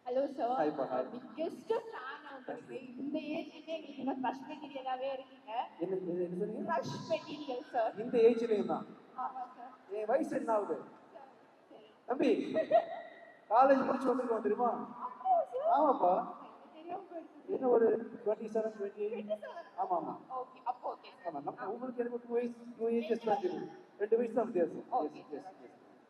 Hello sir. Hi பா, hi. Biggest fan உங்களுக்கு. இந்த ஏஜ்லயே எங்களுக்கு இன்னும் க்ரஷ் மெட்டீரியலாவே இருக்கீங்க. என்ன சொன்னீங்க? Crush material sir. இந்த ஏஜ்லயும் தான். ஆமா சார். என் வயசு என்ன ஆகுது சரி. தம்பி? காலேஜ் முடிச்சு வந்திருக்கோம் தெரியுமா? அப்படியா சார்? ஆமாப்பா. எனக்கு தெரியாம போயிடுச்சு. என்ன ஒரு 27, 28? ஆமா ஆமா ஓகே, அப்போ ஓகே சார். ஆமா. நம்ம உங்களுக்கு எனக்கு 2 ஏஜஸ் தான் தெரியும். 2 வயசு தான் வித்தியாசம். Okay sir.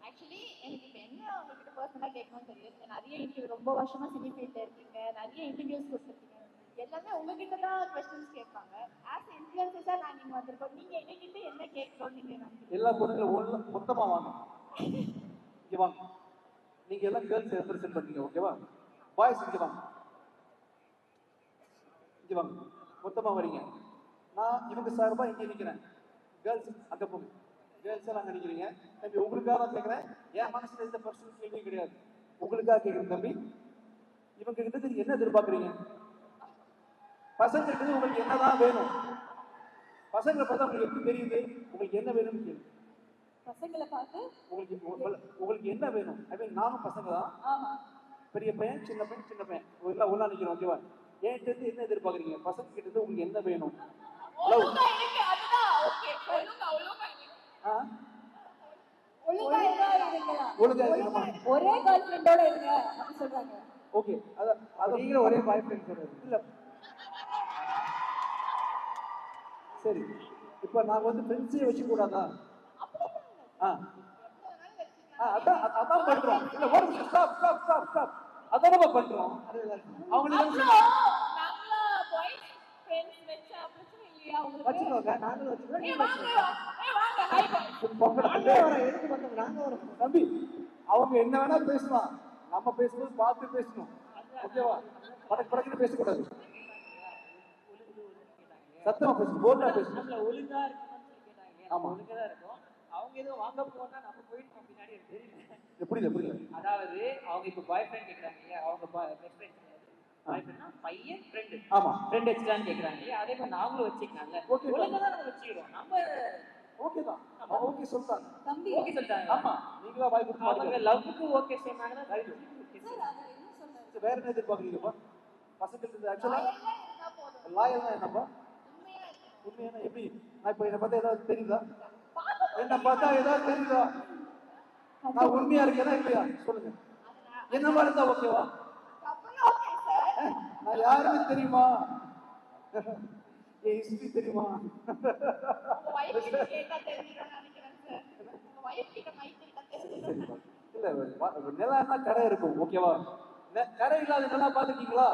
ஆக்சுவலி எனக்கு இப்போ என்ன உங்ககிட்ட பர்சனலாக கேட்கணும்னு தெரியும். நீங்க நிறைய இன்டர்வியூ ரொம்ப வருஷமா சினி ஃபீல்ட்ல இருக்கீங்க, நிறைய இன்டர்வியூஸ் கொடுத்துருக்கீங்க. எல்லாமே உங்ககிட்ட தான் கொஸ்டின்ஸ் கேட்பாங்க. ஆஸ் இன்ஃப்ளூயன்சஸா நான் நீங்க வந்திருக்கோம். நீங்க எங்ககிட்ட என்ன கேட்கணும்னு நீங்க நினைக்கிறீங்க? எல்லா பொண்ணுங்களும் மொத்தமா வாங்க. இங்க வாங்க. நீங்க எல்லாம் கேர்ள்ஸ் ரெப்ரசென்ட் பண்ணீங்க, ஓகேவா? பாய்ஸ் இங்க வாங்க. இங்க வாங்க. மொத்தமா வரீங்க. நான் இவங்க சார்பா இங்க நிக்கிறேன். கேர்ள்ஸ் அங்க போங்க. கேர்ள்ஸ் எல்லாம் அங்க நிக்கிறீங்க. தம்பி உங்களுக்காக தான் கேட்கிறேன். என் மனசுல எந்த பர்சனல் கேள்வி கிடையாது. உங்களுக்காக கேட்கிறேன் தம்பி. இவங்க கிட்ட நீங்க என்ன எதிர்பார்க்கறீங்க? பசங்க கிட்ட உங்களுக்கு என்னதான் வேணும்? பசங்களை பார்த்தா உங்களுக்கு எப்படி தெரியுது உங்களுக்கு என்ன வேணும்னு கேளு. பசங்களை பார்த்து உங்களுக்கு என்ன வேணும்? ஐ மீன் நானும் பசங்க தான். ஆமா. பெரிய பையன் சின்ன பையன் எல்லாம் ஒண்ணா நிக்கிறோம், ஓகேவா? என்கிட்ட இருந்து என்ன எதிர்பார்க்கறீங்க? பசங்க கிட்ட இருந்து உங்களுக்கு என்ன வேணும்? ஒழுங்கா இருக்கு, அதுதான் ஓகே. ஒழுங்கா இருக்கணுமா? ஒரே கேர்ள் ஃப்ரெண்டோட இருங்க அப்படி சொல்றாங்க. ஓகே. அத நீங்க ஒரே பாய் ஃப்ரெண்ட் சொல்றது இல்ல. சரி, இப்போ நாங்க வந்து ஃப்ரெண்ட்ஸே வச்சு கூடாதா? அதான் பண்றோம். இல்ல ஒரு ஸ்டாப். அதான் நம்ம பண்றோம். அவங்களுக்கு நாங்களா பாய்ஸ் ஃப்ரெண்ட்ஸ் வெச்சா பிரச்சனை இல்லையா உங்களுக்கு? வச்சுக்கோங்க, நாங்களும் வச்சுக்கிறோம். நீங்க வாங்க ஹை பாய். தம்பி அவங்க என்ன வேணா பேசலாம். நம்ம பேசும்போது பார்த்து பேசணும், ஓகேவா? படக்குன்னு பேசக்கூடாது. சத்தமா பேசணும், போல்டா பேசணும். ஒழுங்கா இருக்கணும்னு கேட்டாங்க. ஆமா, ஒழுங்கா தான் இருக்கும். அவங்க ஏதோ வாங்க போனா நம்ம போயிட்டு பின்னாடி தெரியல. புரியல. அதாவது அவங்க இப்ப பாய் ஃப்ரெண்ட் கேக்குறாங்க இல்லையா, அவங்க பெஸ்ட் ஃப்ரெண்ட் பாய் ஃப்ரெண்ட்னா பையன் ஃப்ரெண்ட். ஆமா, ஃப்ரெண்ட் வச்சுக்கலான்னு கேக்குறாங்க இல்லையா, அதே மாதிரி நாங்களும் வச்சுக்கலாம்ல. ஓகே, ஒழுங்கா தான் நம்ம வச்சுக்கிறோம். நம்ம ஓகே தான். ஓகே சொல்றாங்க. தம்பி ஓகே சொல்லிட்டாங்க. ஆமா, நீங்களா வாய் கொடுத்து அவங்க பாருங்க. லவ்வுக்கு ஓகே சொன்னாங்கன்னா சார் அத என்ன சொல்றாரு? வேற என்ன எதிர்பார்க்கறீங்கப்பா? பசங்களுக்கு இருந்து ஆக்சுவலா லாயலா இருந்தா போதும். லாயல்னா என்னப்பா? உண்மையா இருக்கு. உண்மையான எப்படி? நான் இப்ப என்ன பார்த்தா ஏதாவது தெரியுதா? என்ன பார்த்தா ஏதாவது தெரியுதா? நான் உண்மையா இருக்கேனா இல்லையா சொல்லுங்க. என்ன மாதிரி இருந்தா ஓகேவா? அப்பனா ஓகே சார். நான் யாருன்னு தெரியுமா? என் ஹிஸ்டரி தெரியுமா? உங்க வைஃப் கிட்ட கேட்டா தெரிஞ்சிரும் நினைக்கிறேன் சார். உங்க வைஃப் கிட்ட மைக் கிட்ட தெரிஞ்சிரும். இல்ல, நிலம்னா கரை இருக்கும், ஓகேவா? கரை இல்லாத நிலம் பாத்துக்கீங்களா?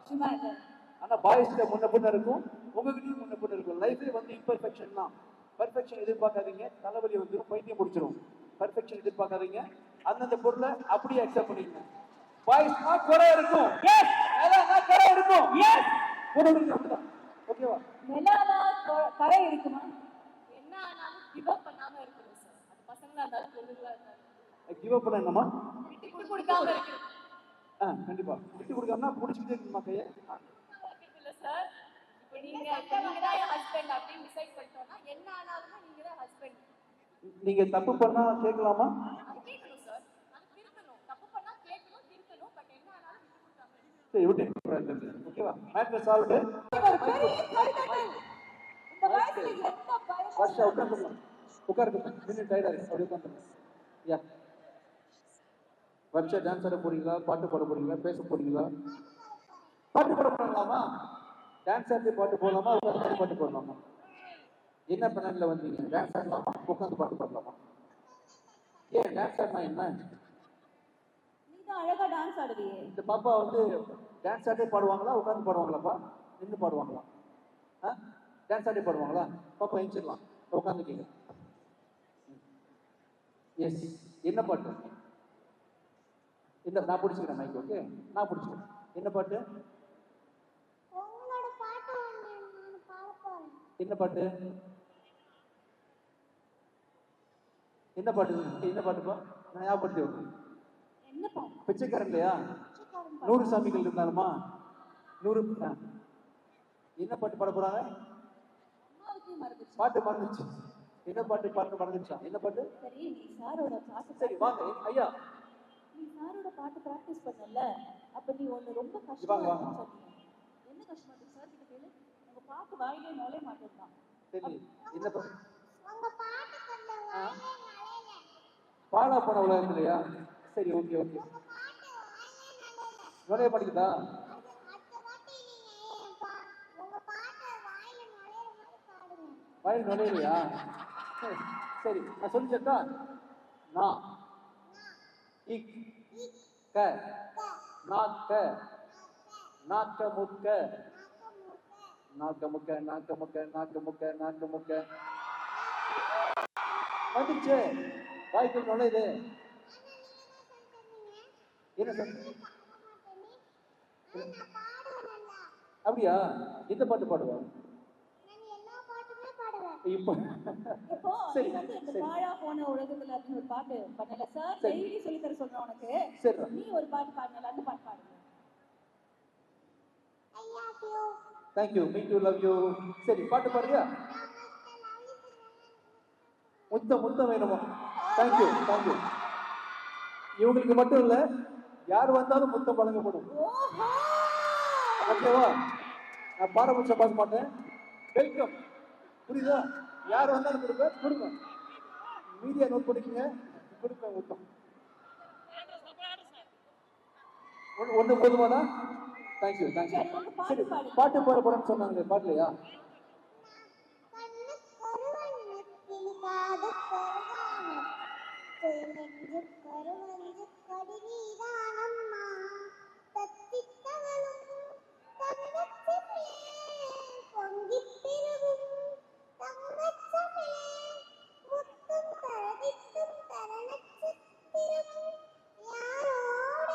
சும்மா இல்ல. ஆனா பாய்ஸ்ல முன்ன பின்ன இருக்கும், உங்ககிட்டயும் முன்ன பின்ன இருக்கும். லைஃபே வந்து இம்பர்ஃபெக்ஷன் தான். பெர்ஃபெக்ஷன் எதிர்பார்க்காதீங்க, தலைவலி வந்துடும், பைத்தியம் முடிச்சிடும். பெர்ஃபெக்ஷன் எதிர்பார்க்காதீங்க, அந்தந்த பொருளை அப்படியே அக்செப்ட் பண்ணிக்கங்க. பாய்ஸ்னா குறை இருக்கும், கரை இருக்கும், ஓகேவா? நிலால கரை இருக்குமா? என்ன ஆனாலும் கிவ் அப் பண்ணாம இருக்கணும் சார். அது பசங்களா இருந்தாலும் பொண்ணுங்களா இருந்தாலும் கிவ் அப் பண்ண என்னமா? விட்டு கொடுக்காம இருக்கணும். கண்டிப்பா விட்டு கொடுக்காம புடிச்சிட்டே இருக்கணுமா கையை? இல்ல சார், இப்போ நீங்க தான் என் ஹஸ்பண்ட் அப்படின்னு டிசைட் பண்ணிட்டோம்னா என்ன ஆனாலும் நீங்க தான் ஹஸ்பண்ட். நீங்க தப்பு பண்ணா கேட்கலாமா? கேட்கணும் சார். அது திருத்தணும். தப்பு பண்ணா கேட்கணும், திருத்தணும். பட் என்ன ஆனாலும் விட்டு கொடுக்காம. சரி விட்டு, ஓகேவா? Matter solve. இந்த வயசுல என்ன பயம்? உட்காருங்க. மினிட் டயர்டா இருக்கு, அப்படியே உட்காந்துருங்க. யா, வர்ஷா டான்ஸ் ஆட போறீங்களா, பாட்டு பாட போறீங்களா, பேச போறீங்களா? பாட்டு பாட போறீங்களாமா? டான்ஸ் ஆடி பாட்டு போடலாமா, உட்காந்து பாட்டு போடலாமா? என்ன பிளான்ல வந்தீங்க? டான்ஸ் ஆடலாமா, உட்காந்து பாட்டு பாடலாமா? ஏன் டான்ஸ் ஆடினா என்ன? நீ தான் அழகா டான்ஸ் ஆடுவியே. இந்த பாப்பா வந்து டான்ஸ் ஆடே பாடுவாங்களா, உட்காந்து பாடுவாங்களாப்பா, நின்று பாடுவாங்களா? டான்ஸ் ஆடே பாடுவாங்களா? பாப்பா எழுச்சிடலாம், உட்காந்துக்கீங்க. எஸ், என்ன பாட்டு? இந்த நான் பிடிச்சிக்கிறேன் மைக், ஓகே? நான் பிடிச்சிக்கிறேன். என்ன பாட்டு? உங்களோட பாட்டு நான் பாட போறேன். என்ன பாட்டு? என்ன பாட்டு? என்ன பாட்டுப்பா? நான் ஞாபகப்படுத்தி வைக்கிறேன். என்ன பாட்டு? பிச்சைக்காரன் இல்லையா? 100 சாமிகள் இருந்தாலுமா 100. என்ன பாட்டு பாட போறாங்க? பாட்டு மறந்துச்சு. என்ன பாட்டு மறந்துச்சா? என்ன பாட்டு? சரி, நீ சாரோட பாட்டு. சரி வாங்க ஐயா, நீ சாரோட பாட்டு ப்ராக்டிஸ் பண்ணல, அப்ப நீ ஒண்ணு ரொம்ப வாங்க, கஷ்டமா வாங்க. இருக்குன்னு சொன்னீங்க. என்ன கஷ்டமா இருக்கு சார் கிட்ட கேளு. உங்க பாட்டு வாயிலே நுழைய மாட்டேங்குதான். சரி இந்த உங்க பாட்டு கொஞ்சம் வாயிலே நுழையல. பாடா போன உலகத்துலையா? சரி ஓகே ஓகே. உங்க பாட்டு வாயிலே நுழையல. நுழைய மாட்டேங்குதா? அடுத்த வாட்டி நீங்க உங்க பாட்டு வாயில நுழையிற மாதிரி பாடுங்க. வயல் நுழையிலையா? சரி நான் சொல்லிச்சா? நான் இக் க நாக்க நாக்க முக்க நாக்க முக்க நாக்க முக்க நாக்க முக்க நாக்க முக்க வந்துச்சு. வாய்க்குள் நுழையுது. என்ன சொன்ன? நான் பாடுவேன் நல்லா. அப்படியா? எந்த பாட்டு பாடுவா? நான் எல்லா பாட்டுமே பாடுவேன். இப்போ இப்போ சரி, நீ வந்து இந்த சரி. பாழா போன உலகத்துல அப்படின்னு ஒரு பாட்டு பண்ணல சார். சரி. டெய்லி சொல்லி தர சொல்றேன் உனக்கு. சரி. நீ ஒரு பாட்டு பாடுனல, அந்த பாட்டு பாடுங்க. I love you. Thank you me to love you. சரி பாட்டு பாடுறியா? முத்தம் முத்தம் வேணுமா? Thank you thank you. இவங்களுக்கு மட்டும் இல்ல, யார் வந்தாலும் முத்தம் வழங்கப்படும். ஓஹோ! ஓகேவா? நான் பாரபட்சம் பார்க்க மாட்டேன். வெல்கம். புரியுதா? யார் வந்தாலும் கொடுப்பேன், கொடுங்க. மீடியா நோட் பண்ணிக்கங்க, கொடுப்பேன் முத்தம். ஒண்ணு போதுமாடா? Thank you thank you. சரி, உங்க பாட்டு சரி பாடுங்க. பாட்டு பாட போறேன்னு சொன்னாங்களே, பாடலையா? கண்ணு கருவண்ணு கிளிகாது கருவான நெஞ்சு கருவஞ்சு கடிவீதானம்மா தத்தித்தவளும் தங்கச்சமிழே பொங்கிப் பெருகும் தங்கச்சமிழே முத்தும் தரதித்தும் தரணச்சித்திரமும் யாரோட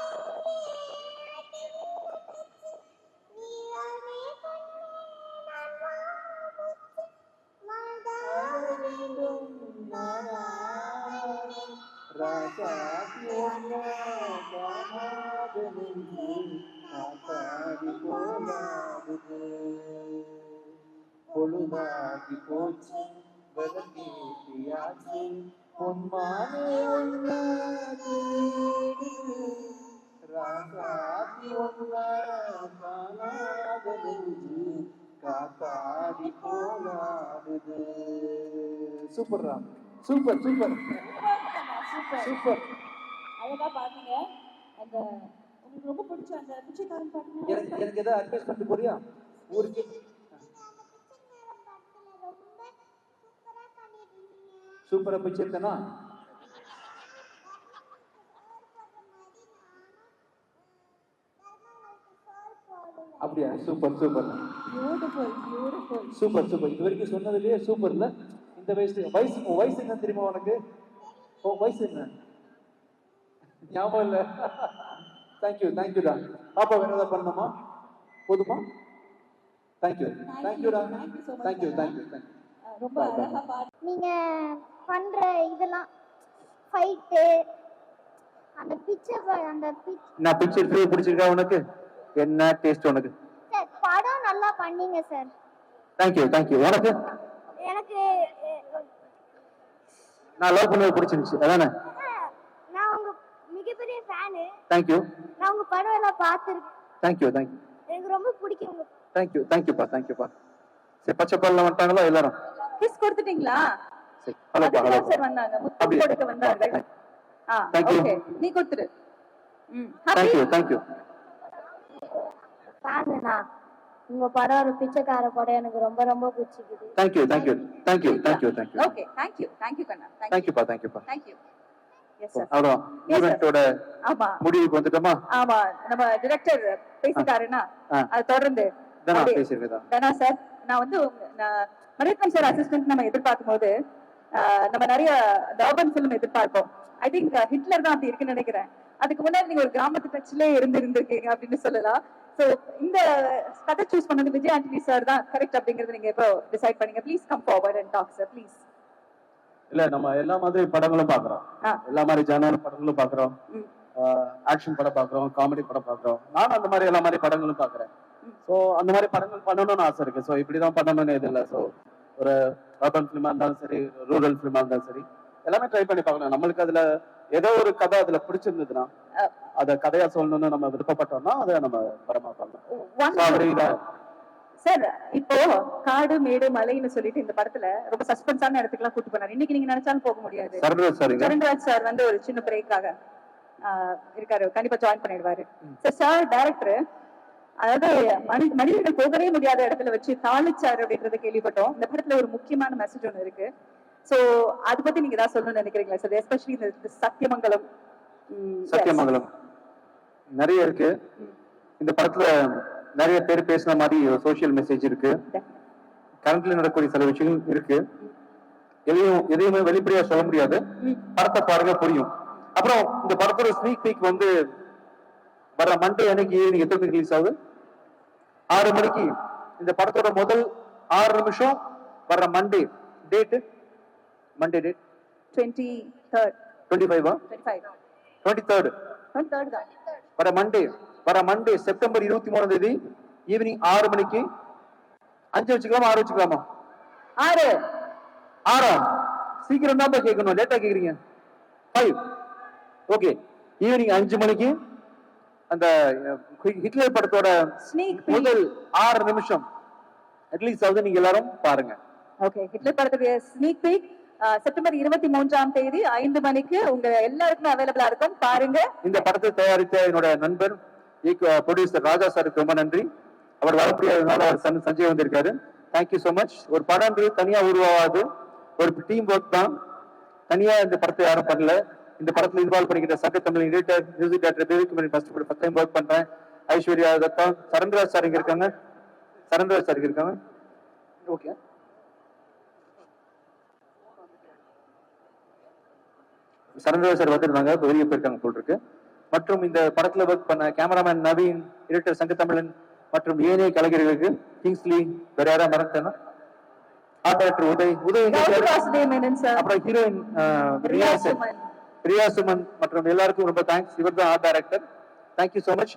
நீராமே கண்ணே நான் வாமுச்சு மாதாக வேண்டும் நாராயணே ராசாதி ஒன்ன காணாத நெஞ்சு காத்தாடி போலாடுது. பொழுதாகி போச்சு விளக்கேற்றியாச்சு பொன்மானே ஒன்ன தேடுது. ராசாதி ஒன்ன காணாத நெஞ்சு காத்தாடி போலாடுது. சூப்பர்ரா, சூப்பர் சூப்பர் சூப்பர். சூப்பர். அழகா பாடுங்க. அந்த உங்களுக்கு ரொம்ப பிடிச்ச அந்த பிச்சைக்காரன் பாட்டுங்க. எனக்கு ஏதாவது அட்வைஸ் பண்ணிட்டு போறியா ஊருக்கு? நீங்க அந்த பிச்சைக்காரன் படத்துல ரொம்ப சூப்பரா பண்ணிருந்தீங்க. சூப்பரா பிடிச்சிருக்கேனா? அப்படியா? Super super beautiful beautiful. Super super. இது வரைக்கும் சொன்னதுலயே சூப்பர் இல்ல? இந்த வயசு உன் வயசு என்ன தெரியுமா உனக்கு? உன் வயசு என்ன ஞாபகம் இல்ல? தேங்க்யூ தேங்க்யூ தான். பாப்பா வேற ஏதாவது பண்ணணுமா? போதுமா? தேங்க்யூ தேங்க்யூடா. Thank you thank you thank you. ரொம்ப அழகா பாடு. நீங்க பண்ற இதெல்லாம் ஃபைட்டு அந்த அந்த நான் பிக்சர் எடுத்து பிடிச்சிருக்கா உனக்கு? என்ன டேஸ்ட் உனக்கு? சார் படம் நல்லா பண்ணீங்க சார். Thank you thank you. உனக்கு? எனக்கு நான் லவ் பண்ணது பிடிச்சிருந்துச்சு அதானே? நான் உங்க மிகப்பெரிய ஃபேனு. தேங்க்யூ நான் உங்க படம் எல்லாம் பார்த்துருக்கேன். தேங்க்யூ தேங்க்யூ எனக்கு ரொம்ப பிடிக்கும் உங்க தேங்க்யூ தேங்க்யூப்பா தேங்க்யூப்பா. சரி பச்சை பால்ல வந்துட்டாங்களா எல்லாரும்? கிஸ் கொடுத்துட்டீங்களா? சரி ஹலோப்பா அதுக்கு ஹலோ. சார் வந்தாங்க, முத்தம் கொடுக்க வந்தார்கள். Thank you. ஓகே, நீ கொடுத்துரு. Thank you thank you. ஃபேனுண்ணா. உங்க படம் ஒரு பிச்சைக்கார படம் எனக்கு ரொம்ப ரொம்ப பிடிச்சிக்குது. Thank you thank you thank you thank you thank you. Okay, thank you thank you கண்ணா. தேங்க்யூப்பா தேங்க்யூப்பா. தேங்க்யூ. Yes sir. அவ்வளோ ஈவென்ட்டோட ஆமா முடிவுக்கு வந்துட்டோமா? ஆமா, நம்ம டைரக்டர் பேசிட்டாருன்னா அது தொடர்ந்து தானா அப்படியே. பேசிருக்கதா? தானா சார், நான் வந்து மணிரத்னம் சார் அசிஸ்டன்ட் நம்ம எதிர்பார்க்கும் போது நம்ம நிறைய அர்பன் ஃபிலிம் எதிர்பார்ப்போம். ஐ திங்க் ஹிட்லர் தான் அப்படி இருக்குன்னு நினைக்கிறேன். அதுக்கு முன்னாடி நீங்க ஒரு கிராமத்து டச்ல இருந்திருக்கீங்க அப்படின்னு சொல்லலாம். சோ இந்த கதை சூஸ் பண்ணது விஜய் ஆண்டனி சார் தான் கரெக்ட் அப்படிங்கறது நீங்க எப்போ டிசைட் பண்ணீங்க? Please come forward and talk sir please. இல்ல நம்ம எல்லா மாதிரி படங்களும் பாக்குறோம், எல்லா மாதிரி ஜானர் படங்களும் பாக்குறோம், ஆக்ஷன் படம் பாக்குறோம், காமெடி படம் பாக்குறோம். நானும் அந்த மாதிரி எல்லா மாதிரி படங்களும் பாக்குறேன். சோ அந்த மாதிரி படங்கள் பண்ணணும்னு ஆசை இருக்கு. சோ இப்படிதான் பண்ணணும்னு எது இல்லை. சோ ஒரு அர்பன் ஃபிலிமா இருந்தாலும் சரி, ரூரல் ஃபிலிமா இருந்தாலும் சரி, எல்லாமே ட்ரை பண்ணி பார்க்கணும். நம்மளுக்கு அதுல ஏதோ ஒரு கதை அதுல பிடிச்சிருந்ததுன்னா அதை கதையா சொல்லணும்னு நம்ம விருப்பப்பட்டோம்னா அதை நம்ம படமா பண்ணலாம். One So, அப்படி இல்ல. சார் இப்போ காடு மேடு மலைன்னு சொல்லிட்டு இந்த படத்துல ரொம்ப சஸ்பென்ஸான இடத்துக்குலாம் கூட்டு போனாரு. இன்னைக்கு நீங்க நினைச்சாலும் போக முடியாது. சரண்ராஜ் சாருங்க. சரண்ராஜ் சார் வந்து ஒரு சின்ன பிரேக்காக இருக்காரு, கண்டிப்பா ஜாயின் பண்ணிடுவாரு. சார் டைரக்டர், அதாவது மனிதர்கள் போகவே முடியாத இடத்துல வச்சு தாளிச்சாரு அப்படின்றத கேள்விப்பட்டோம். இந்த படத்துல ஒரு முக்கியமான மெசேஜ் ஒண்ணு இருக்கு. சோ அதை பத்தி நீங்க ஏதாவது சொல்லணும்னு நினைக்கிறீங்களா சார்? எஸ்பெஷலி இந்த சத்தியமங்கலம். சத்தியமங்கலம் நிறைய இருக்கு. இந்த படத்துல நிறைய பேர் பேசின மாதிரி சோசியல் மெசேஜ் இருக்கு. கரண்ட்ல நடக்கக்கூடிய சில விஷயங்கள் இருக்கு. எதையுமே வெளிப்படையா சொல்ல முடியாது. படத்தை பாருங்க புரியும். அப்புறம் இந்த படத்தோட ஸ்னீக் பீக் வந்து வர மண்டே அன்னைக்கு ஈவினிங் எத்தனை மணிக்கு ரிலீஸ் ஆகுது? 6 மணிக்கு. இந்த படத்தோட முதல் 6 நிமிஷம் வர Monday date, Monday date 23rd 25 23rd தான். வர மண்டே செப்டம்பர் 23ஆம் தேதி ஈவினிங் 6 மணிக்கு. 5 வச்சுக்கலாமா 6 வச்சுக்கலாமா? 6 சீக்கிரம் தான் கேட்கணும், லேட்டா கேக்குறீங்க. 5 ஓகே. ஈவினிங் 5 மணிக்கு அந்த ஹிட்லர் படத்தோட முதல் 6 நிமிஷம் அட்லீஸ்ட் ஆகுது. நீங்க எல்லாரும் பாருங்க. ஓகே, ஹிட்லர் படத்துடைய ஸ்னீக் பீக் செப்டம்பர் 23ஆம் தேதி 5 மணிக்கு உங்க எல்லாருக்குமே அவைலபிளா இருக்கும், பாருங்க. இந்த படத்தை தயாரித்த என்னோட நண்பர் ப்ரொடியூசர் ராஜா சாருக்கு ரொம்ப நன்றி. அவர் வரக்கூடியதுனால சஞ்சய் வந்திருக்காரு. Thank you so much. ஒரு படம் தனியா உருவாகாது, ஒரு டீம் ஒர்க் தான். தனியா இந்த படத்தை யாரும் பண்ணல. இந்த படத்துல இன்வால்வ் பண்ணிக்கிட்ட Sanga Tamil editor, music director Devikumari first time work பண்றேன். ஐஸ்வர்யா தத்தா, சரண்ராஜ் சார் இங்க இருக்காங்க. ஓகே. சரண்ராஜ் சார் வந்திருந்தாங்க, வெளியே போயிருக்காங்க போல் இருக்கு. மற்றும் இந்த படத்துல ஒர்க் பண்ண கேமராமேன் நவீன், எடிட்டர் சங்க தமிழன் மற்றும் ஏனைய கலைஞர்களுக்கு கிங்ஸ்லி, வேற யாரா மறந்துட்டேன்னா ஆர்ட் டைரக்டர் உதய், அப்புறம் ஹீரோயின் ரியா சுமன் மற்றும் எல்லாருக்கும் ரொம்ப தேங்க்ஸ். இவர் தான் art director. Thank you so much.